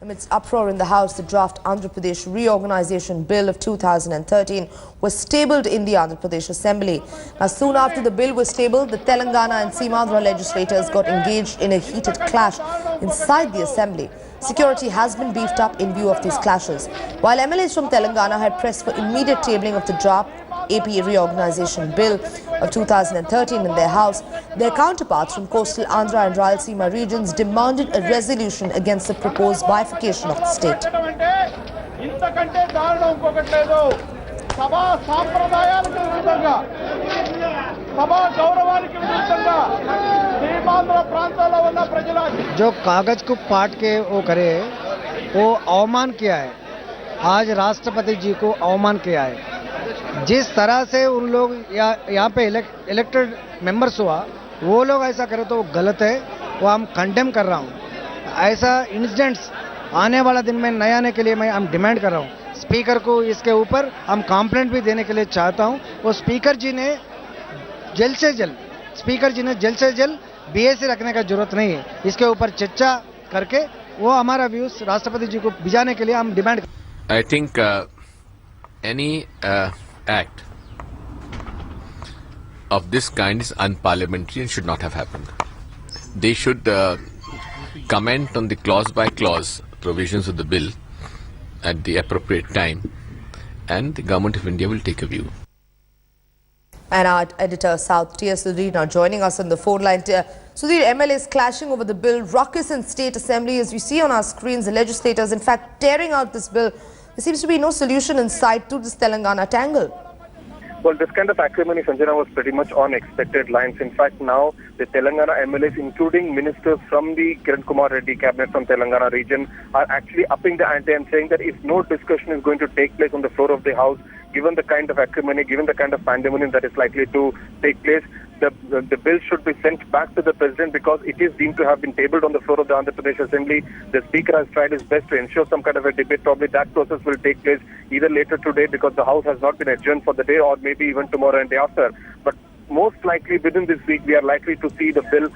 Amidst uproar in the House, the draft Andhra Pradesh Reorganization Bill of 2013 was tabled in the Andhra Pradesh Assembly. Now, soon after the bill was tabled, the Telangana and Seemandhra legislators got engaged in a heated clash inside the Assembly. Security has been beefed up in view of these clashes. While MLAs from Telangana had pressed for immediate tabling of the draft AP Reorganization Bill of 2013 in their house, their counterparts from coastal Andhra and Rayalaseema regions demanded a resolution against the proposed bifurcation of the state. जो कागज को पाट के वो करे वो अवमान किया है। आज राष्ट्रपति जी को अवमान किया है। जिस तरह से उन लोग यहाँ पे इलेक्टेड मेंबर्स हुआ, वो लोग ऐसा करे तो वो गलत है। वो हम कंडेम कर रहा हूँ। ऐसा इंसिडेंट्स आने वाला दिन में नए आने के लिए मैं हम डिमांड कर रहा हूँ। स्पीकर को इसके ऊपर हम कंप्लेंट भी देने के लिए चाहता हूँ। वो स्पीकर जी ने जल्द से जल्द बीएससी रखने का जरूरत नहीं है। इसके ऊपर चर्चा करके वो हमारा व्यूज राष्ट्रपति जी को भिजाने के लिए हम demand. I think any act of this kind is unparliamentary and should not have happened. They should comment on the clause by clause provisions of the bill at the appropriate time, and the Government of India will take a view. And our editor South TRS Leader now joining us on the phone line. Sudhir, MLAs clashing over the bill, raucous in State Assembly. As we see on our screens, the legislators in fact tearing out this bill. There seems to be no solution in sight to this Telangana tangle. Well, this kind of acrimony, Sanjana, was pretty much on expected lines. In fact, now the Telangana MLAs, including ministers from the Kiran Kumar Reddy cabinet from Telangana region, are actually upping the ante and saying that if no discussion is going to take place on the floor of the House, given the kind of acrimony, given the kind of pandemonium that is likely to take place, the bill should be sent back to the President because it is deemed to have been tabled on the floor of the Andhra Pradesh Assembly. The Speaker has tried his best to ensure some kind of a debate. Probably that process will take place either later today because the House has not been adjourned for the day, or maybe even tomorrow and day after. But most likely within this week, we are likely to see the bill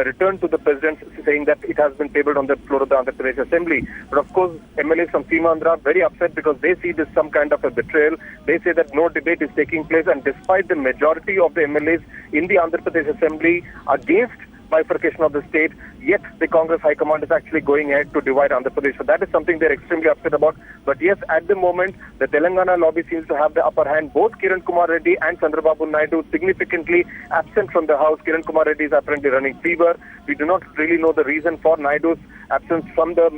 return to the President, saying that it has been tabled on the floor of the Andhra Pradesh Assembly. But of course, MLAs from Seemandhra are very upset because they see this some kind of a betrayal. They say that no debate is taking place, and despite the majority of the MLAs in the Andhra Pradesh Assembly against bifurcation of the state, yet the Congress High Command is actually going ahead to divide Andhra Pradesh. So that is something they're extremely upset about. But yes, at the moment, the Telangana lobby seems to have the upper hand. Both Kiran Kumar Reddy and Chandrababu Naidu significantly absent from the House. Kiran Kumar Reddy is apparently running fever. We do not really know the reason for Naidu's absence from the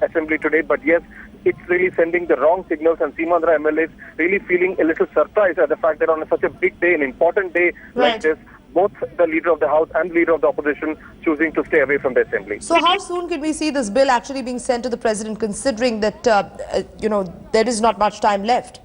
Assembly today. But yes, it's really sending the wrong signals, and Seemandhra MLAs really feeling a little surprised at the fact that on such a big day, an important day like this, both the Leader of the House and Leader of the Opposition choosing to stay away from the Assembly. So how soon can we see this bill actually being sent to the President, considering that, there is not much time left?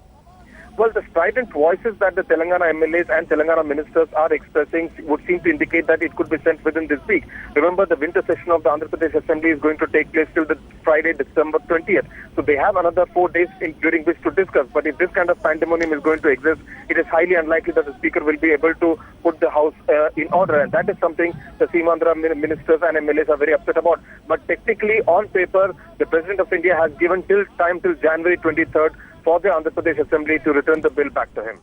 Well, the strident voices that the Telangana MLAs and Telangana ministers are expressing would seem to indicate that it could be sent within this week. Remember, the winter session of the Andhra Pradesh Assembly is going to take place till the Friday, December 20th. So they have another 4 days during which to discuss. But if this kind of pandemonium is going to exist, it is highly unlikely that the Speaker will be able to put the House in order. And that is something the Seemandhra ministers and MLAs are very upset about. But technically, on paper, the President of India has given time till January 23rd for the Andhra Pradesh Assembly to return the bill back to him.